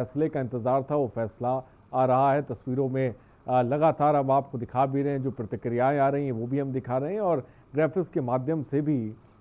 फैसले का इंतजार था वो फैसला आ रहा है। तस्वीरों में लगातार हम आपको दिखा भी रहे हैं, जो प्रतिक्रियाएं आ रही हैं वो भी हम दिखा रहे हैं और ग्राफिक्स के माध्यम से भी,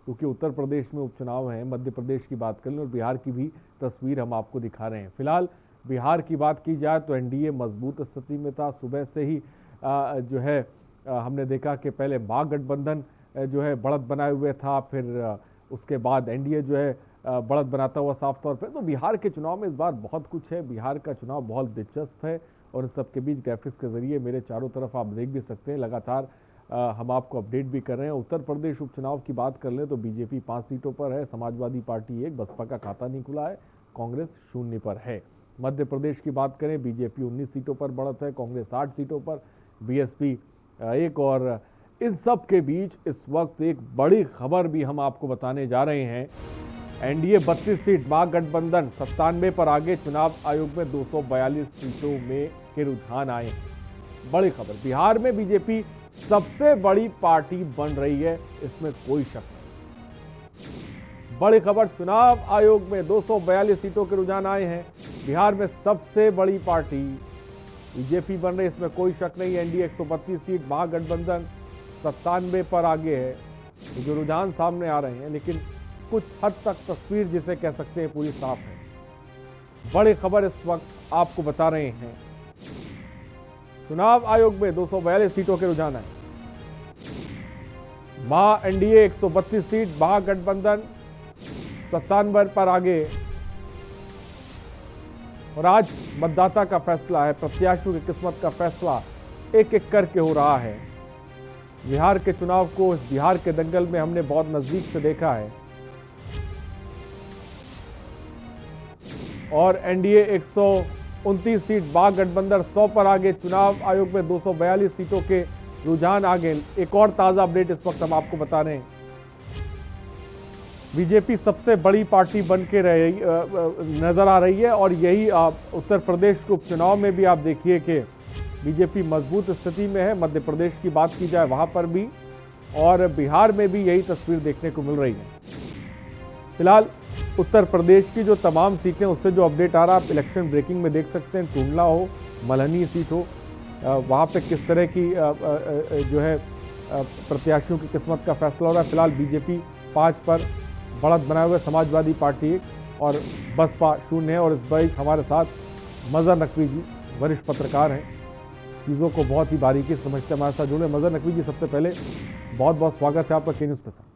क्योंकि उत्तर प्रदेश में उपचुनाव हैं, मध्य प्रदेश की बात कर लें और बिहार की भी तस्वीर हम आपको दिखा रहे हैं। फिलहाल बिहार की बात की जाए तो एनडीए मजबूत स्थिति में था। सुबह से ही जो है हमने देखा कि पहले महागठबंधन जो है बढ़त बनाए हुए था, फिर उसके बाद एनडीए जो है बढ़त बनाता हुआ साफ तौर पे। तो बिहार के चुनाव में इस बार बहुत कुछ है। बिहार का चुनाव बहुत दिलचस्प है और इन सबके बीच ग्राफिक्स के जरिए मेरे चारों तरफ आप देख भी सकते हैं। लगातार हम आपको अपडेट भी कर रहे हैं। उत्तर प्रदेश उपचुनाव की बात कर लें तो बीजेपी 5 सीटों पर है, समाजवादी पार्टी 1, बसपा का खाता नहीं खुला है, कांग्रेस 0 पर है। मध्य प्रदेश की बात करें, बीजेपी 19 सीटों पर बढ़त है, कांग्रेस 8 सीटों पर, बीएसपी 1। और इन सब के बीच इस वक्त एक बड़ी खबर भी हम आपको बताने जा रहे हैं। एनडीए 32 सीट, महागठबंधन 97 पर आगे। चुनाव आयोग में 242 सीटों में के रुझान आए। बड़ी खबर, बिहार में बीजेपी सबसे बड़ी पार्टी बन रही है, इसमें कोई शक नहीं। बड़ी खबर, चुनाव आयोग में 242 सीटों के रुझान आए हैं। बिहार में सबसे बड़ी पार्टी बीजेपी बन रही है, इसमें कोई शक नहीं। एनडीए 132 सीट, महागठबंधन 97 पर आगे है। तो जो रुझान सामने आ रहे हैं, लेकिन कुछ हद तक तस्वीर जिसे कह सकते हैं पूरी साफ है। बड़ी खबर इस वक्त आपको बता रहे हैं, चुनाव आयोग में 242 सीटों के रुझान आए। एनडीए 132 सीट, महागठबंधन 97 पर आगे। और आज मतदाता का फैसला है, प्रत्याशियों की किस्मत का फैसला एक एक करके हो रहा है। बिहार के चुनाव को, इस बिहार के दंगल में हमने बहुत नजदीक से देखा है। और एनडीए 129 सीट, महागठबंधन 100 पर आगे। चुनाव आयोग में 242 सीटों के रुझान आगे। एक और ताजा अपडेट इस वक्त हम आपको बता रहे हैं, बीजेपी सबसे बड़ी पार्टी बन के नजर आ रही है। और यही उत्तर प्रदेश के उपचुनाव में भी आप देखिए कि बीजेपी मजबूत स्थिति में है। मध्य प्रदेश की बात की जाए वहां पर भी, और बिहार में भी यही तस्वीर देखने को मिल रही है। फिलहाल उत्तर प्रदेश की जो तमाम सीटें, उससे जो अपडेट आ रहा है आप इलेक्शन ब्रेकिंग में देख सकते हैं। टुंडला हो, मल्हनी सीट हो, वहाँ पे किस तरह की जो है प्रत्याशियों की किस्मत का फैसला हो रहा है। फिलहाल बीजेपी 5 पर बढ़त बनाए हुए, समाजवादी पार्टी 1 और बसपा 0 है। और इस बार हमारे साथ मजहर नकवी जी, वरिष्ठ पत्रकार हैं, चीज़ों को बहुत ही बारीकी से समझते हमारे साथ जुड़े। मजहर नकवी जी, सबसे पहले बहुत बहुत स्वागत है आपका के न्यूज़ पे। साथ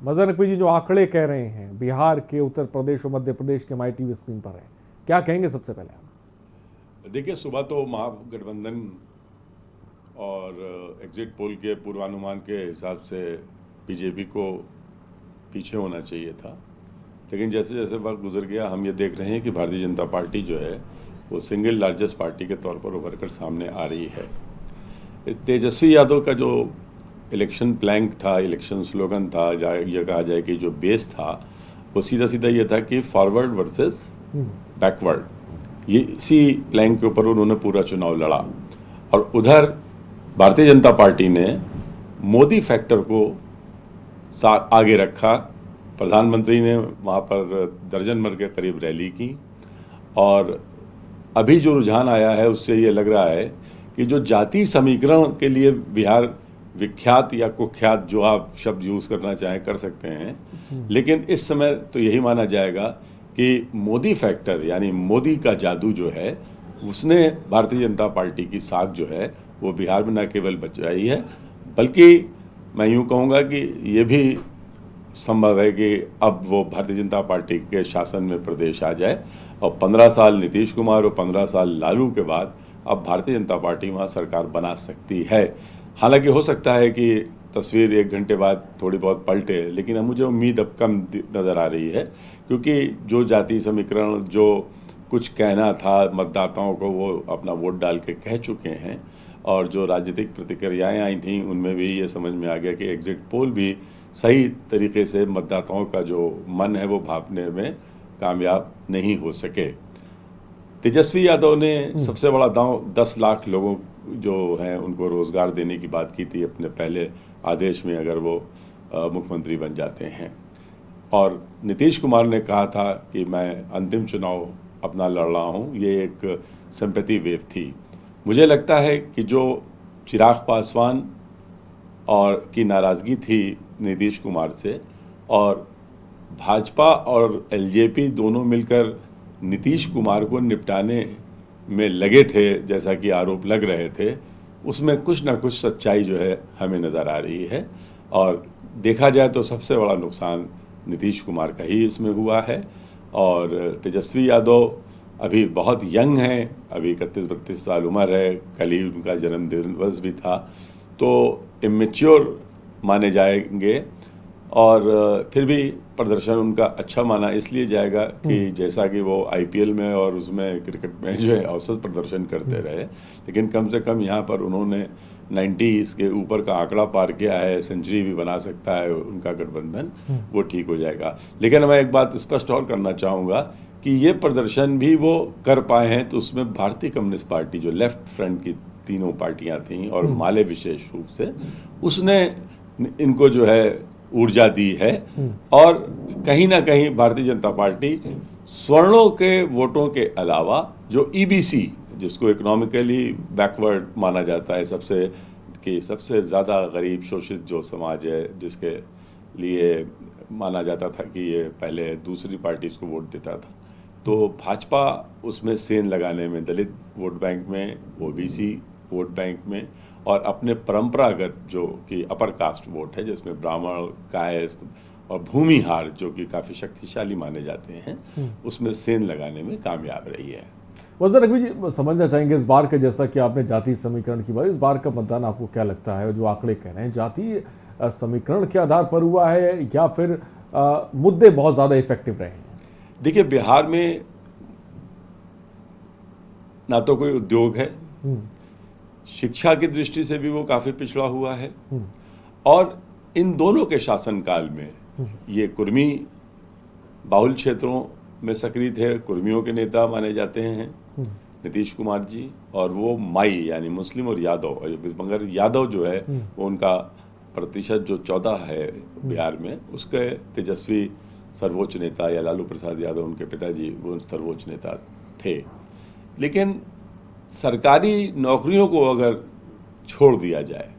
मजहर नकवी जी, जो आंकड़े कह रहे हैं बिहार के, उत्तर प्रदेश और मध्य प्रदेश के माई टीवी स्क्रीन पर है, क्या कहेंगे सबसे पहले आप? देखिए, सुबह तो महागठबंधन और एग्जिट पोल के पूर्वानुमान के हिसाब से बीजेपी को पीछे होना चाहिए था, लेकिन जैसे जैसे वक्त गुजर गया हम ये देख रहे हैं कि भारतीय जनता पार्टी जो है वो सिंगल लार्जेस्ट पार्टी के तौर पर उभर कर सामने आ रही है। तेजस्वी यादव का जो इलेक्शन प्लैंक था, इलेक्शन स्लोगन था, यह कहा जाए कि जो बेस था, वो सीधा सीधा ये था कि फॉरवर्ड वर्सेस बैकवर्ड। ये इसी प्लैंक के ऊपर उन्होंने पूरा चुनाव लड़ा। और उधर भारतीय जनता पार्टी ने मोदी फैक्टर को आगे रखा। प्रधानमंत्री ने वहाँ पर दर्जन भर के करीब रैली की। और अभी जो रुझान आया है उससे ये लग रहा है कि जो जाति समीकरण के लिए बिहार विख्यात या कुख्यात, जो आप शब्द यूज़ करना चाहें कर सकते हैं, लेकिन इस समय तो यही माना जाएगा कि मोदी फैक्टर यानी मोदी का जादू जो है, उसने भारतीय जनता पार्टी की साख जो है वो बिहार में न केवल बचाई है, बल्कि मैं यूँ कहूँगा कि ये भी संभव है कि अब वो भारतीय जनता पार्टी के शासन में प्रदेश आ जाए। और 15 साल नीतीश कुमार और 15 साल लालू के बाद अब भारतीय जनता पार्टी वहाँ सरकार बना सकती है। हालांकि हो सकता है कि तस्वीर 1 घंटे बाद थोड़ी बहुत पलटे, लेकिन अब मुझे उम्मीद अब कम नज़र आ रही है, क्योंकि जो जाति समीकरण, जो कुछ कहना था मतदाताओं को, वो अपना वोट डाल के कह चुके हैं। और जो राजनीतिक प्रतिक्रियाएं आई थीं उनमें भी ये समझ में आ गया कि एग्जिट पोल भी सही तरीके से मतदाताओं का जो मन है वो भांपने में कामयाब नहीं हो सके। तेजस्वी यादव ने सबसे बड़ा दांव 10 लाख लोगों जो हैं उनको रोज़गार देने की बात की थी अपने पहले आदेश में, अगर वो मुख्यमंत्री बन जाते हैं। और नीतीश कुमार ने कहा था कि मैं अंतिम चुनाव अपना लड़ रहा हूँ, ये एक सिंपैथी वेव थी। मुझे लगता है कि जो चिराग पासवान और की नाराज़गी थी नीतीश कुमार से, और भाजपा और एलजेपी दोनों मिलकर नीतीश कुमार को निपटाने में लगे थे, जैसा कि आरोप लग रहे थे, उसमें कुछ ना कुछ सच्चाई जो है हमें नज़र आ रही है। और देखा जाए तो सबसे बड़ा नुकसान नीतीश कुमार का ही इसमें हुआ है। और तेजस्वी यादव अभी बहुत यंग हैं, अभी 31-32 साल उम्र है, कल ही उनका जन्मदिवस भी था, तो इमेच्योर माने जाएंगे। और फिर भी प्रदर्शन उनका अच्छा माना इसलिए जाएगा कि जैसा कि वो आईपीएल में और उसमें क्रिकेट में जो है औसत प्रदर्शन करते रहे, लेकिन कम से कम यहाँ पर उन्होंने 90 के ऊपर का आंकड़ा पार किया है, सेंचुरी भी बना सकता है उनका गठबंधन, वो ठीक हो जाएगा। लेकिन मैं एक बात स्पष्ट और करना चाहूँगा कि ये प्रदर्शन भी वो कर पाए हैं तो उसमें भारतीय कम्युनिस्ट पार्टी, जो लेफ्ट फ्रंट की तीनों पार्टियां थीं और माले विशेष रूप से, उसने इनको जो है ऊर्जा दी है। और कहीं ना कहीं भारतीय जनता पार्टी स्वर्णों के वोटों के अलावा जो ईबीसी, जिसको इकोनॉमिकली बैकवर्ड माना जाता है, सबसे ज़्यादा गरीब शोषित जो समाज है, जिसके लिए माना जाता था कि ये पहले दूसरी पार्टीज को वोट देता था, तो भाजपा उसमें सेंध लगाने में, दलित वोट बैंक में, ओबीसी वोट बैंक में, और अपने परंपरागत जो कि अपर कास्ट वोट है, जिसमें ब्राह्मण, कायस्थ और भूमिहार जो कि काफ़ी शक्तिशाली माने जाते हैं, उसमें सेंध लगाने में कामयाब रही है। वज़ीर रघवी जी, समझना चाहेंगे इस बार के, जैसा कि आपने जाति समीकरण की बात, इस बार का मतदान आपको क्या लगता है, जो आंकड़े कह रहे हैं जाति समीकरण के आधार पर हुआ है या फिर मुद्दे बहुत ज़्यादा इफेक्टिव रहे हैं? देखिए, बिहार में ना तो कोई उद्योग है, शिक्षा की दृष्टि से भी वो काफ़ी पिछड़ा हुआ है, और इन दोनों के शासनकाल में ये कुर्मी बाहुल क्षेत्रों में सक्रिय थे, कुर्मियों के नेता माने जाते हैं नीतीश कुमार जी, और वो माई यानी मुस्लिम और यादव, मगर यादव जो है वो उनका प्रतिशत जो 14 है बिहार में, उसके तेजस्वी सर्वोच्च नेता या लालू प्रसाद यादव उनके पिताजी वो सर्वोच्च नेता थे। लेकिन सरकारी नौकरियों को अगर छोड़ दिया जाए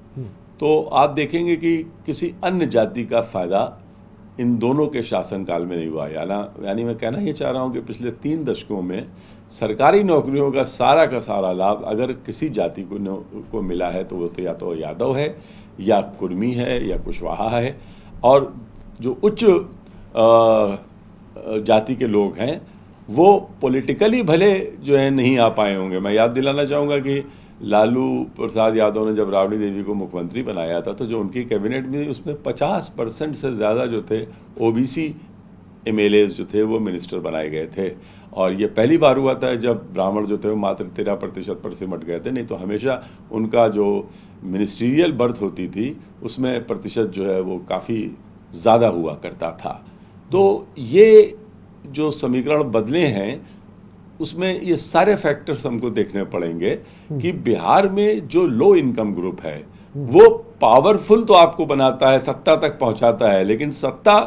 तो आप देखेंगे कि किसी अन्य जाति का फ़ायदा इन दोनों के शासनकाल में नहीं हुआ। यानी मैं कहना ये चाह रहा हूँ कि पिछले 3 दशकों में सरकारी नौकरियों का सारा लाभ अगर किसी जाति को मिला है तो वो तो या तो यादव है, या कुर्मी है, या कुशवाहा है। और जो उच्च जाति के लोग हैं वो पॉलिटिकली भले जो है नहीं आ पाए होंगे। मैं याद दिलाना चाहूँगा कि लालू प्रसाद यादव ने जब राबड़ी देवी को मुख्यमंत्री बनाया था तो जो उनकी कैबिनेट में उसमें 50% से ज़्यादा जो थे ओबीसी एमएलएज जो थे वो मिनिस्टर बनाए गए थे। और ये पहली बार हुआ था जब ब्राह्मण जो थे वो मात्र 13% पर सिमट गए थे, नहीं तो हमेशा उनका जो मिनिस्ट्रियल बर्थ होती थी उसमें प्रतिशत जो है वो काफ़ी ज़्यादा हुआ करता था। तो ये जो समीकरण बदले हैं उसमें ये सारे फैक्टर्स हमको देखने पड़ेंगे कि बिहार में जो लो इनकम ग्रुप है वो पावरफुल तो आपको बनाता है, सत्ता तक पहुंचाता है, लेकिन सत्ता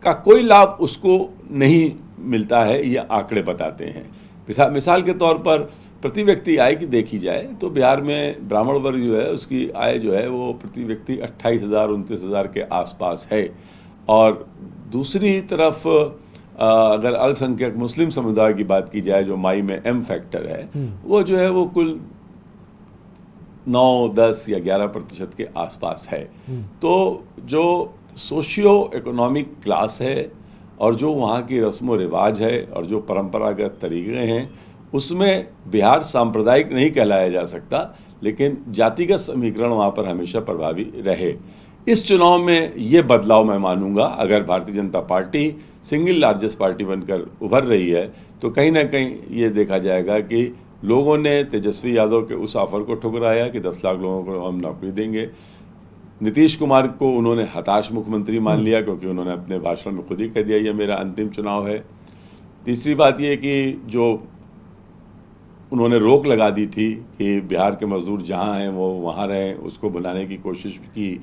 का कोई लाभ उसको नहीं मिलता है, ये आंकड़े बताते हैं। मिसाल के तौर पर प्रति व्यक्ति आय की देखी जाए तो बिहार में ब्राह्मण वर्ग जो है उसकी आय जो है वो प्रति व्यक्ति 28,000-29,000 के आसपास है। और दूसरी तरफ अगर अल्पसंख्यक मुस्लिम समुदाय की बात की जाए जो माई में एम फैक्टर है, वो जो है वो कुल 9, 10 या 11% के आसपास है। तो जो सोशियो इकोनॉमिक क्लास है और जो वहाँ की रस्म व रिवाज है और जो परंपरागत तरीके हैं उसमें बिहार सांप्रदायिक नहीं कहलाया जा सकता, लेकिन जातिगत समीकरण वहाँ पर हमेशा प्रभावी रहे। इस चुनाव में ये बदलाव मैं मानूंगा, अगर Bharatiya Janata party single largest party बनकर उभर रही है तो कहीं ना कहीं ये देखा जाएगा कि लोगों ने तेजस्वी यादव के उस ऑफर को ठुकराया कि 10 लाख लोगों को हम नौकरी देंगे। नीतीश कुमार को उन्होंने हताश मुख्यमंत्री मान लिया क्योंकि उन्होंने अपने भाषण में खुद ही कह दिया ये मेरा अंतिम चुनाव है। तीसरी बात ये कि जो उन्होंने रोक लगा दी थी कि बिहार के मजदूर जहाँ हैं वो वहाँ रहें, उसको बुलाने की कोशिश की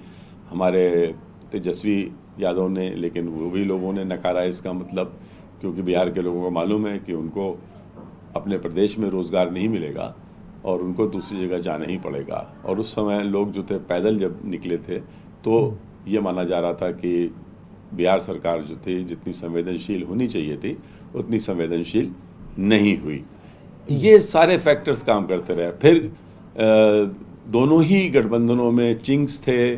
हमारे तेजस्वी यादव ने, लेकिन वो भी लोगों ने नकारा इसका मतलब, क्योंकि बिहार के लोगों को मालूम है कि उनको अपने प्रदेश में रोज़गार नहीं मिलेगा और उनको दूसरी जगह जाना ही पड़ेगा। और उस समय लोग जो थे पैदल जब निकले थे तो ये माना जा रहा था कि बिहार सरकार जो थी जितनी संवेदनशील होनी चाहिए थी उतनी संवेदनशील नहीं हुई। ये सारे फैक्टर्स काम करते रहे। फिर दोनों ही गठबंधनों में चिंग्स थे,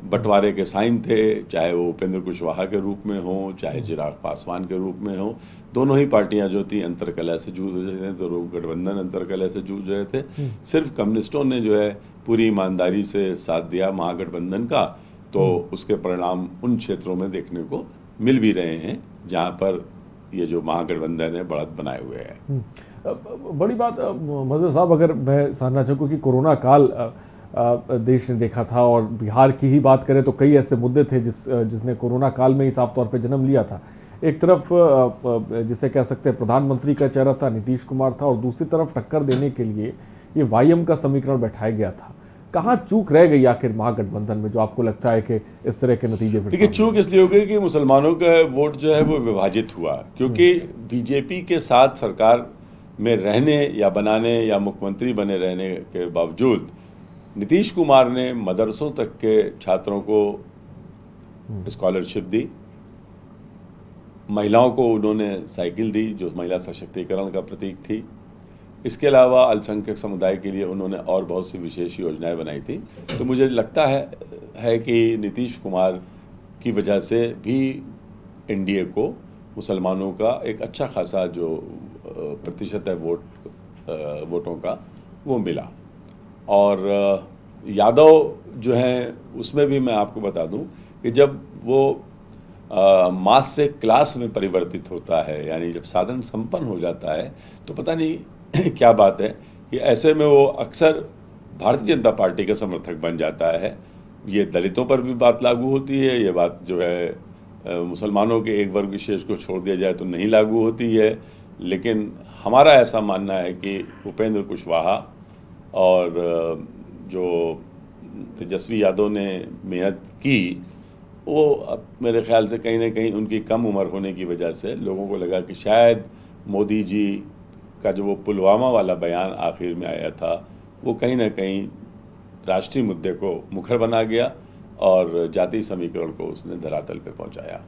बंटवारे के साइन थे, चाहे वो उपेंद्र कुशवाहा के रूप में हो, चाहे चिराग पासवान के रूप में हो। दोनों ही पार्टियां जो थी अंतरकलह से जूझ रहे थे, तो लोग गठबंधन अंतरकलह से जूझ रहे थे। सिर्फ कम्युनिस्टों ने जो है पूरी ईमानदारी से साथ दिया महागठबंधन का, तो उसके परिणाम उन क्षेत्रों में देखने को मिल भी रहे हैं जहाँ पर ये जो महागठबंधन है बढ़त बनाए हुए है। बड़ी बात मजहर साहब, अगर मैं समझना चाहूँ कि कोरोना काल देश ने देखा था और बिहार की ही बात करें तो कई ऐसे मुद्दे थे जिसने कोरोना काल में ही साफ तौर पे जन्म लिया था। एक तरफ जिसे कह सकते हैं प्रधानमंत्री का चेहरा था, नीतीश कुमार था, और दूसरी तरफ टक्कर देने के लिए ये वाईएम का समीकरण बैठाया गया था। कहाँ चूक रह गई आखिर महागठबंधन में, जो आपको लगता है कि इस तरह के नतीजे? देखिए, चूक इसलिए हो गई कि मुसलमानों का वोट जो है वो विभाजित हुआ, क्योंकि बीजेपी के साथ सरकार में रहने या बनाने या मुख्यमंत्री बने रहने के बावजूद नीतीश कुमार ने मदरसों तक के छात्रों को स्कॉलरशिप दी, महिलाओं को उन्होंने साइकिल दी जो महिला सशक्तिकरण का प्रतीक थी। इसके अलावा अल्पसंख्यक समुदाय के लिए उन्होंने और बहुत सी विशेष योजनाएं बनाई थी। तो मुझे लगता है कि नीतीश कुमार की वजह से भी एनडीए को मुसलमानों का एक अच्छा खासा जो प्रतिशत है वोटों का वो मिला। और यादव जो हैं उसमें भी मैं आपको बता दूं कि जब वो मास से क्लास में परिवर्तित होता है, यानी जब साधन संपन्न हो जाता है, तो पता नहीं क्या बात है कि ऐसे में वो अक्सर भारतीय जनता पार्टी का समर्थक बन जाता है। ये दलितों पर भी बात लागू होती है, ये बात जो है मुसलमानों के एक वर्ग विशेष को छोड़ दिया जाए तो नहीं लागू होती है। लेकिन हमारा ऐसा मानना है कि उपेंद्र कुशवाहा और जो तेजस्वी यादव ने मेहनत की, वो अब मेरे ख्याल से कहीं ना कहीं उनकी कम उम्र होने की वजह से लोगों को लगा कि शायद मोदी जी का जो वो पुलवामा वाला बयान आखिर में आया था वो कहीं ना कहीं राष्ट्रीय मुद्दे को मुखर बना गया और जातीय समीकरण को उसने धरातल पे पहुंचाया।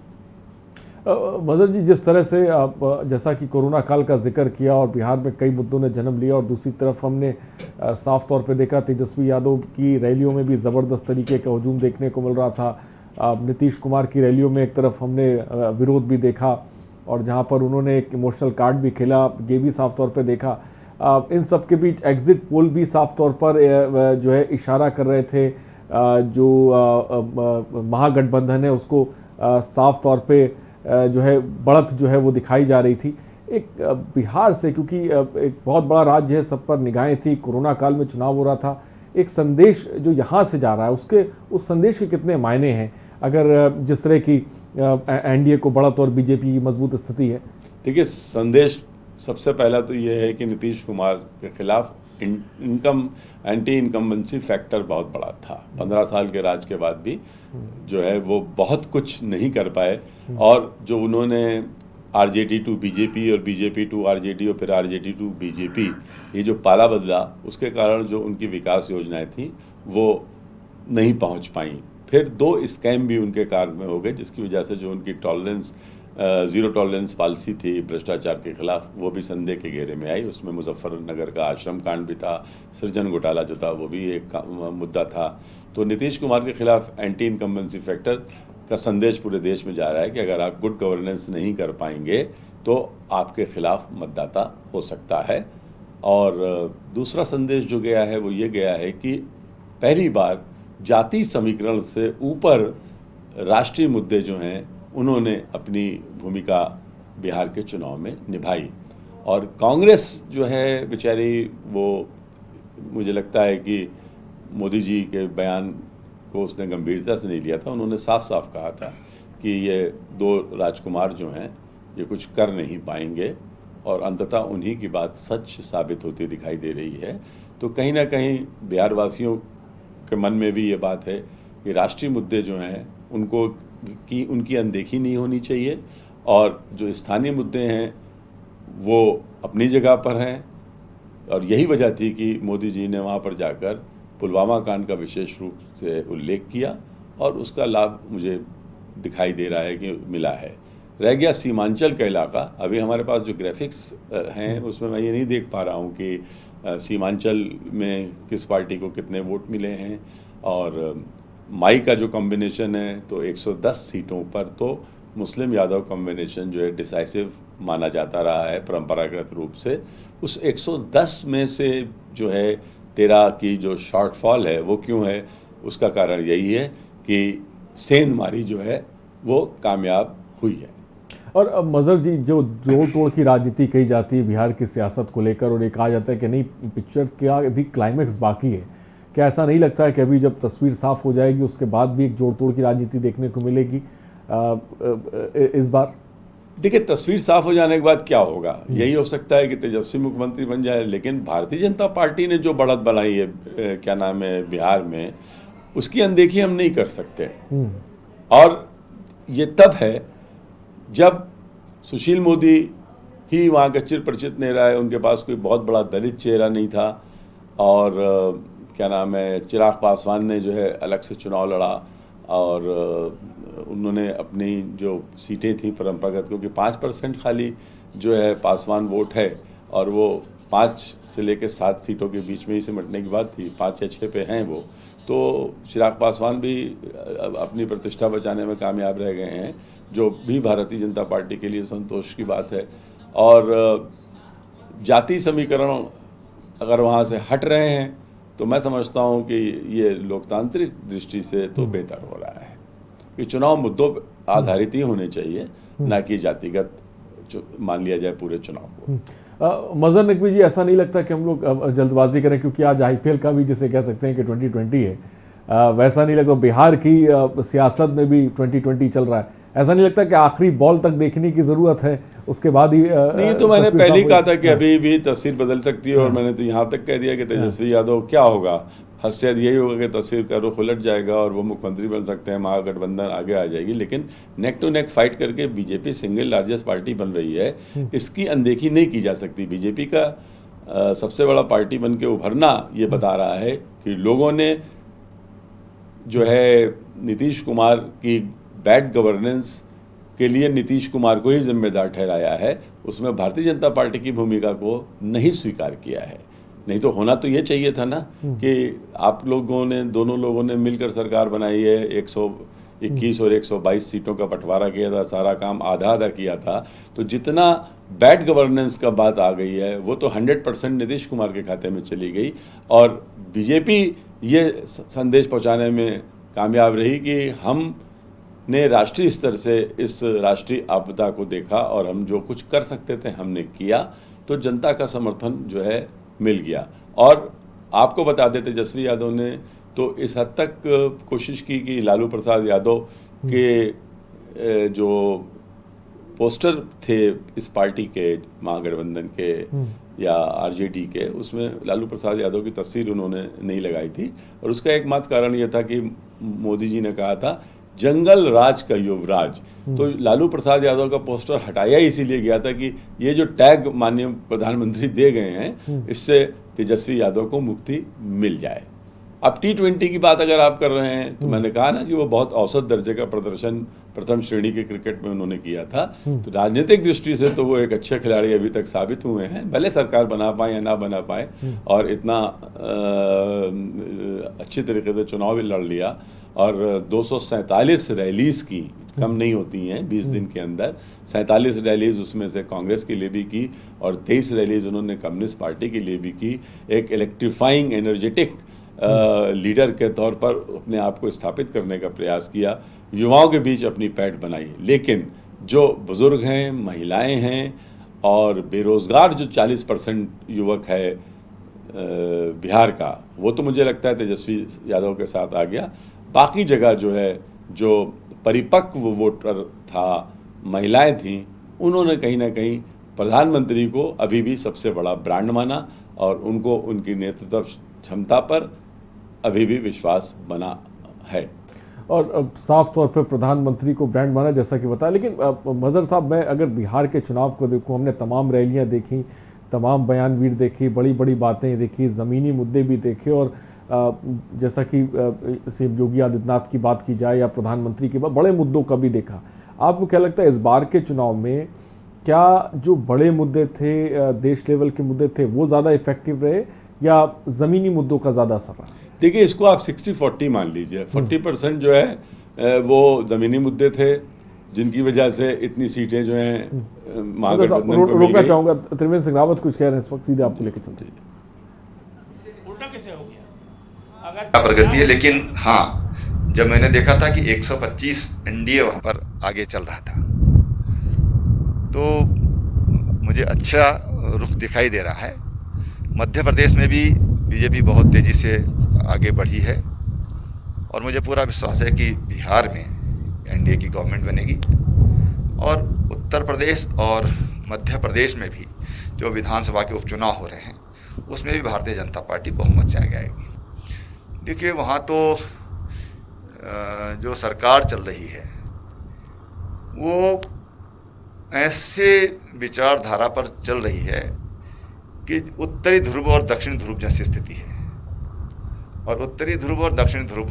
मदन जी, जिस तरह से आप जैसा कि कोरोना काल का जिक्र किया और बिहार में कई मुद्दों ने जन्म लिया, और दूसरी तरफ हमने साफ तौर पे देखा तेजस्वी यादव की रैलियों में भी ज़बरदस्त तरीके का हजूम देखने को मिल रहा था। नीतीश कुमार की रैलियों में एक तरफ हमने विरोध भी देखा और जहां पर उन्होंने एक इमोशनल कार्ड भी खेला, ये भी साफ तौर पर देखा। इन सब के बीच एग्जिट पोल भी साफ तौर पर जो है इशारा कर रहे थे, जो महागठबंधन है उसको साफ तौर पे जो है बढ़त जो है वो दिखाई जा रही थी। एक बिहार से, क्योंकि एक बहुत बड़ा राज्य है, सब पर निगाहें थी, कोरोना काल में चुनाव हो रहा था, एक संदेश जो यहाँ से जा रहा है उस संदेश के कितने मायने हैं, अगर जिस तरह की एनडीए को बढ़त और बीजेपी की मजबूत स्थिति है? देखिए, संदेश सबसे पहला तो ये है कि नीतीश कुमार के खिलाफ एंटी इनकम्बेंसी फैक्टर बहुत बड़ा था। 15 साल के राज के बाद भी जो है वो बहुत कुछ नहीं कर पाए, और जो उन्होंने आरजेडी टू बीजेपी और बीजेपी टू आरजेडी और फिर आरजेडी टू बीजेपी ये जो पाला बदला, उसके कारण जो उनकी विकास योजनाएं थी वो नहीं पहुंच पाई। फिर 2 स्कैम भी उनके कारण में हो गए, जिसकी वजह से जो उनकी ज़ीरो टॉलरेंस पॉलिसी थी भ्रष्टाचार के खिलाफ, वो भी संदेह के घेरे में आई। उसमें मुजफ्फरनगर का आश्रम कांड भी था, सृजन घोटाला जो था वो भी एक मुद्दा था। तो नीतीश कुमार के खिलाफ एंटी इनकम्बेंसी फैक्टर का संदेश पूरे देश में जा रहा है कि अगर आप गुड गवर्नेंस नहीं कर पाएंगे तो आपके खिलाफ मतदाता हो सकता है। और दूसरा संदेश जो गया है वो ये गया है कि पहली बार जातीय समीकरण से ऊपर राष्ट्रीय मुद्दे जो हैं उन्होंने अपनी भूमिका बिहार के चुनाव में निभाई। और कांग्रेस जो है बेचारी, वो मुझे लगता है कि मोदी जी के बयान को उसने गंभीरता से नहीं लिया था। उन्होंने साफ साफ कहा था कि ये 2 राजकुमार जो हैं ये कुछ कर नहीं पाएंगे, और अंततः उन्हीं की बात सच साबित होती दिखाई दे रही है। तो कहीं ना कहीं बिहार वासियों के मन में भी ये बात है कि राष्ट्रीय मुद्दे जो हैं उनको की उनकी अनदेखी नहीं होनी चाहिए, और जो स्थानीय मुद्दे हैं वो अपनी जगह पर हैं। और यही वजह थी कि मोदी जी ने वहाँ पर जाकर पुलवामा कांड का विशेष रूप से उल्लेख किया, और उसका लाभ मुझे दिखाई दे रहा है कि मिला है। रह गया सीमांचल का इलाका, अभी हमारे पास जो ग्राफिक्स हैं उसमें मैं ये नहीं देख पा रहा हूँ कि सीमांचल में किस पार्टी को कितने वोट मिले हैं। और माई का जो कॉम्बिनेशन है तो 110 सीटों पर तो मुस्लिम यादव कॉम्बिनेशन जो है डिसाइसिव माना जाता रहा है परंपरागत रूप से। उस 110 में से जो है 13 की जो शॉर्टफॉल है वो क्यों है, उसका कारण यही है कि सेंधमारी जो है वो कामयाब हुई है। और मजहर जी, जो जोड़ तोड़ की राजनीति कही जाती है बिहार की सियासत को लेकर, और ये कहा जाता है कि नहीं, पिक्चर का अभी क्लाइमैक्स बाकी है, क्या ऐसा नहीं लगता है कि अभी जब तस्वीर साफ हो जाएगी उसके बाद भी एक जोड़ तोड़ की राजनीति देखने को मिलेगी इस बार? देखिए, तस्वीर साफ हो जाने के बाद क्या होगा, यही हो सकता है कि तेजस्वी मुख्यमंत्री बन जाए, लेकिन भारतीय जनता पार्टी ने जो बढ़त बनाई है क्या नाम है बिहार में, उसकी अनदेखी हम नहीं कर सकते। और ये तब है जब सुशील मोदी ही वहाँ का चिर परिचित नहीं रहा है, उनके पास कोई बहुत बड़ा दलित चेहरा नहीं था, और क्या नाम है चिराग पासवान ने जो है अलग से चुनाव लड़ा, और उन्होंने अपनी जो सीटें थी परंपरागत, क्योंकि 5% खाली जो है पासवान वोट है, और वो 5 से लेकर 7 सीटों के बीच में ही सिमटने की बात थी, 5 या 6 पे हैं वो। तो चिराग पासवान भी अपनी प्रतिष्ठा बचाने में कामयाब रह गए हैं, जो भी भारतीय जनता पार्टी के लिए संतोष की बात है। और जाति समीकरण अगर वहाँ से हट रहे हैं तो मैं समझता हूँ कि ये लोकतांत्रिक दृष्टि से तो बेहतर हो रहा है कि चुनाव मुद्दों पर आधारित ही होने चाहिए, ना कि जातिगत मान लिया जाए पूरे चुनाव को। मजहर नकवी जी, ऐसा नहीं लगता कि हम लोग जल्दबाजी करें, क्योंकि आज IPL का भी जिसे कह सकते हैं कि 2020 है, वैसा नहीं लगता बिहार की सियासत में भी 2020 चल रहा है? ऐसा नहीं लगता कि आखिरी बॉल तक देखने की जरूरत है, उसके बाद ही नहीं? तो मैंने पहले ही कहा था कि अभी भी तस्वीर बदल सकती है, और मैंने तो यहाँ तक कह दिया कि तेजस्वी यादव क्या होगा, हद से हद यही होगा कि तस्वीर का रुख उलट जाएगा और वो मुख्यमंत्री बन सकते हैं, महागठबंधन आगे आ जाएगी। लेकिन नेक टू नेक फाइट करके बीजेपी सिंगल लार्जेस्ट पार्टी बन रही है, इसकी अनदेखी नहीं की जा सकती। बीजेपी का सबसे बड़ा पार्टी बन के उभरना ये बता रहा है कि लोगों ने जो है नीतीश कुमार की बैड गवर्नेंस के लिए नीतीश कुमार को ही जिम्मेदार ठहराया है, उसमें भारतीय जनता पार्टी की भूमिका को नहीं स्वीकार किया है। नहीं तो होना तो ये चाहिए था ना कि आप लोगों ने, दोनों लोगों ने मिलकर सरकार बनाई है, 121 और 122 सीटों का बंटवारा किया था, सारा काम आधा आधा किया था। तो जितना बैड गवर्नेंस का बात आ गई है वो तो 100% नीतीश कुमार के खाते में चली गई, और बीजेपी ये संदेश पहुंचाने में कामयाब रही कि हम ने राष्ट्रीय स्तर से इस राष्ट्रीय आपदा को देखा और हम जो कुछ कर सकते थे हमने किया, तो जनता का समर्थन जो है मिल गया। और आपको बता दें, तेजस्वी यादव ने तो इस हद तक कोशिश की कि लालू प्रसाद यादव के जो पोस्टर थे इस पार्टी के, महागठबंधन के या आरजेडी के, उसमें लालू प्रसाद यादव की तस्वीर उन्होंने नहीं लगाई थी। और उसका एकमात्र कारण यह था कि मोदी जी ने कहा था जंगल राज का युवराज, तो लालू प्रसाद यादव का पोस्टर हटाया इसीलिए गया था कि ये जो टैग माननीय प्रधानमंत्री दे गए हैं इससे तेजस्वी यादव को मुक्ति मिल जाए। अब T20 की बात अगर आप कर रहे हैं तो मैंने कहा ना कि वो बहुत औसत दर्जे का प्रदर्शन प्रथम श्रेणी के क्रिकेट में उन्होंने किया था। तो राजनीतिक दृष्टि से तो वो एक अच्छे खिलाड़ी अभी तक साबित हुए हैं, भले सरकार बना पाए या ना बना पाए, और इतना अच्छी तरीके से चुनाव भी लड़ लिया। और 247 रैलीज की, कम नहीं होती हैं 20 दिन के अंदर, 47 रैलीज उसमें से कांग्रेस के लिए भी की और 23 रैलीज उन्होंने कम्युनिस्ट पार्टी के लिए भी की। एक इलेक्ट्रीफाइंग एनर्जेटिक लीडर के तौर पर अपने आप को स्थापित करने का प्रयास किया, युवाओं के बीच अपनी पैठ बनाई। लेकिन जो बुजुर्ग हैं, महिलाएं हैं और बेरोजगार जो 40% युवक है बिहार का, वो तो मुझे लगता है तेजस्वी यादव के साथ आ गया। बाकी जगह जो है, जो परिपक्व वोटर था, महिलाएं थीं, उन्होंने कहीं ना कहीं प्रधानमंत्री को अभी भी सबसे बड़ा ब्रांड माना और उनको उनकी नेतृत्व क्षमता पर अभी भी विश्वास बना है। और साफ तौर पर प्रधानमंत्री को ब्रांड माना जैसा कि बताया। लेकिन मजहर साहब, मैं अगर बिहार के चुनाव को देखूं, हमने तमाम रैलियां देखी, तमाम बयानवीर देखी, बड़ी बड़ी बातें देखी, ज़मीनी मुद्दे भी देखे, और जैसा कि सीएम योगी आदित्यनाथ की बात की जाए या प्रधानमंत्री की बात, बड़े मुद्दों का भी देखा। आपको क्या लगता है इस बार के चुनाव में क्या जो बड़े मुद्दे थे, देश लेवल के मुद्दे थे, वो ज़्यादा इफेक्टिव रहे या ज़मीनी मुद्दों का ज़्यादा असर रहा? देखिए, इसको आप 60-40 मान लीजिए। 40% जो है वो ज़मीनी मुद्दे थे जिनकी वजह से इतनी सीटें जो हैं महागठबंधन को मिल रोकना गई। चाहूँगा, त्रिवेंद्र सिंह रावत कुछ कह रहे हैं इस वक्त, सीधे आपको लेकर चलते हैं। उल्टा कैसे हो गया? अगर प्रगति है, लेकिन हाँ, जब मैंने देखा था कि 125 एनडीए वहाँ पर आगे चल रहा था, तो मुझे अच्छा रुख दिखाई दे रहा है। मध्य प्रदेश में भी बीजेपी बहुत तेज़ी से आगे बढ़ी है और मुझे पूरा विश्वास है कि बिहार में एनडीए की गवर्नमेंट बनेगी और उत्तर प्रदेश और मध्य प्रदेश में भी जो विधानसभा के उपचुनाव हो रहे हैं उसमें भी भारतीय जनता पार्टी बहुमत से आगे आएगी। देखिए, वहाँ तो जो सरकार चल रही है वो ऐसे विचारधारा पर चल रही है कि उत्तरी ध्रुव और दक्षिणी ध्रुव जैसी स्थिति है, और उत्तरी ध्रुव और दक्षिणी ध्रुव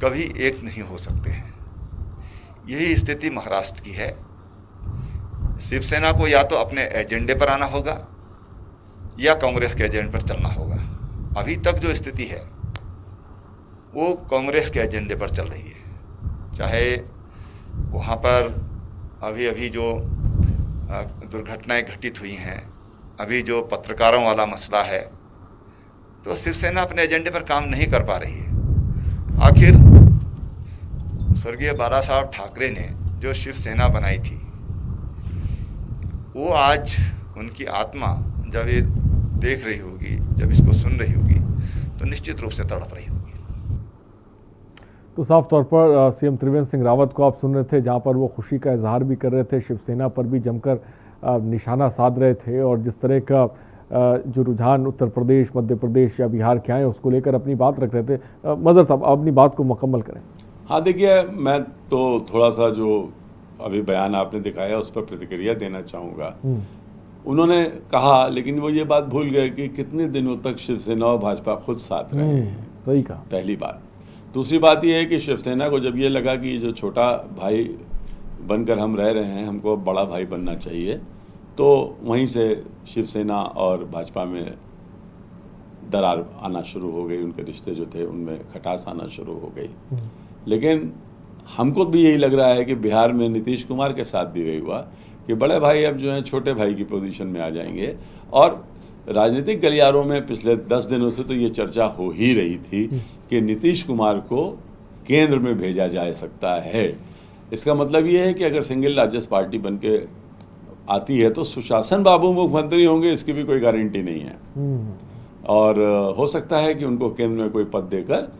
कभी एक नहीं हो सकते हैं। यही स्थिति महाराष्ट्र की है। शिवसेना को या तो अपने एजेंडे पर आना होगा या कांग्रेस के एजेंडे पर चलना होगा। अभी तक जो स्थिति है वो कांग्रेस के एजेंडे पर चल रही है। चाहे वहाँ पर अभी जो दुर्घटनाएं घटित हुई हैं, अभी जो पत्रकारों वाला मसला है, तो शिवसेना अपने एजेंडे पर काम नहीं कर पा रही है। आखिर स्वर्गीय बाला साहब ठाकरे ने जो शिवसेना बनाई थी, वो आज उनकी आत्मा जब ये देख रही होगी, जब इसको सुन रही होगी, तो निश्चित रूप से तड़प रही होगी। तो साफ तौर पर सीएम त्रिवेंद्र सिंह रावत को आप सुन रहे थे, जहां पर वो खुशी का इजहार भी कर रहे थे, शिवसेना पर भी जमकर निशाना साध रहे थे, और जिस तरह का जो रुझान उत्तर प्रदेश, मध्य प्रदेश या बिहार के आए उसको लेकर अपनी बात रख रहे थे। मजहर साहब, अपनी बात को मुकम्मल करें। हाँ, देखिए, मैं तो थोड़ा सा जो अभी बयान आपने दिखाया उस पर प्रतिक्रिया देना चाहूँगा। उन्होंने कहा, लेकिन वो ये बात भूल गए कि कितने दिनों तक शिवसेना और भाजपा खुद साथ रहे हैं। सही कहा। पहली बात। दूसरी बात यह है कि शिवसेना को जब ये लगा कि जो छोटा भाई बनकर हम रह रहे हैं, हमको बड़ा भाई बनना चाहिए, तो वहीं से शिवसेना और भाजपा में दरार आना शुरू हो गई। उनके रिश्ते जो थे उनमें खटास आना शुरू हो गई। लेकिन हमको भी यही लग रहा है कि बिहार में नीतीश कुमार के साथ भी यही हुआ कि बड़े भाई अब जो हैं छोटे भाई की पोजीशन में आ जाएंगे। और राजनीतिक गलियारों में पिछले 10 दिनों से तो ये चर्चा हो ही रही थी कि नीतीश कुमार को केंद्र में भेजा जा सकता है। इसका मतलब ये है कि अगर सिंगल लार्जेस्ट पार्टी बन के आती है तो सुशासन बाबू मुख्यमंत्री होंगे, इसकी भी कोई गारंटी नहीं है। और हो सकता है कि उनको केंद्र में कोई पद देकर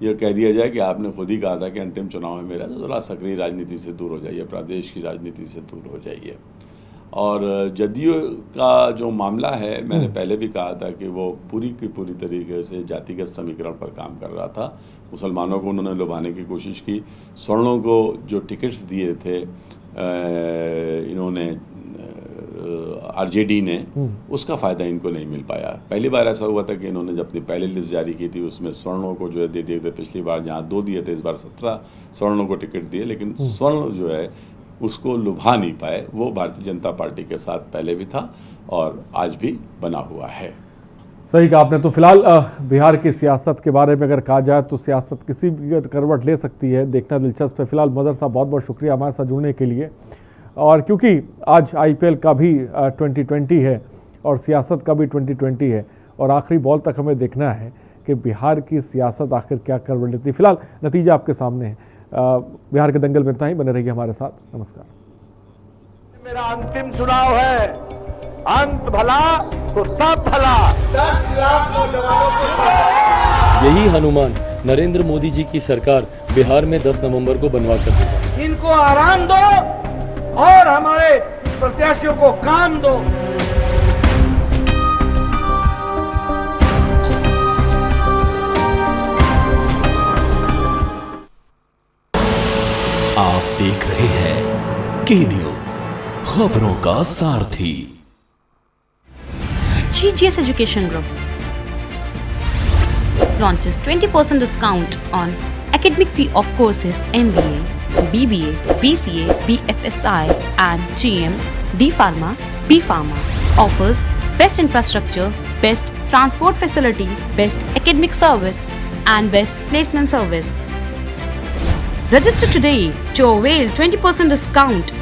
यह कह दिया जाए कि आपने खुद ही कहा था कि अंतिम चुनाव है मेरा, तो थोड़ा सक्रिय राजनीति से दूर हो जाइए, प्रदेश की राजनीति से दूर हो जाइए। और जदयू का जो मामला है, मैंने पहले भी कहा था कि वो पूरी की पूरी तरीके से जातिगत समीकरण पर काम कर रहा था। मुसलमानों को उन्होंने लुभाने की कोशिश की। स्वर्णों को जो टिकट्स दिए थे इन्होंने आरजेडी ने, उसका फ़ायदा इनको नहीं मिल पाया। पहली बार ऐसा हुआ था कि इन्होंने जब अपनी पहली लिस्ट जारी की थी उसमें स्वर्णों को जो है दे दिए थे। पिछली बार जहाँ 2 दिए थे, इस बार 17 स्वर्णों को टिकट दिए, लेकिन स्वर्ण जो है उसको लुभा नहीं पाए। वो भारतीय जनता पार्टी के साथ पहले भी था और आज भी बना हुआ है। सही कहा आपने। तो फिलहाल बिहार की सियासत के बारे में अगर कहा जाए तो सियासत किसी भी करवट ले सकती है, देखना दिलचस्प है। फिलहाल मजहर साहब, बहुत बहुत शुक्रिया हमारे साथ जुड़ने के लिए। और क्योंकि आज IPL का भी 2020 है और सियासत का भी 2020 है, और आखिरी बॉल तक हमें देखना है कि बिहार की सियासत आखिर क्या करवट लेती है। फिलहाल नतीजा आपके सामने है। बिहार के दंगल में इतना ही। बने रहिए हमारे साथ। नमस्कार। मेरा अंतिम चुनाव है, अंत भला तो सब भला। 10 लाख नौजवानों को यही हनुमान नरेंद्र मोदी जी की सरकार बिहार में 10 नवंबर को बनवा कर देगा। इनको आराम दो और हमारे प्रत्याशियों को काम दो। के न्यूज, खबरों का सारथी। GGS Education Group launches 20% discount on academic fee of courses MBA, BBA, BCA, BFSI and GM, D Pharma, B Pharma. Offers best infrastructure, best transport facility, best academic service and best placement service. Register today to avail 20% discount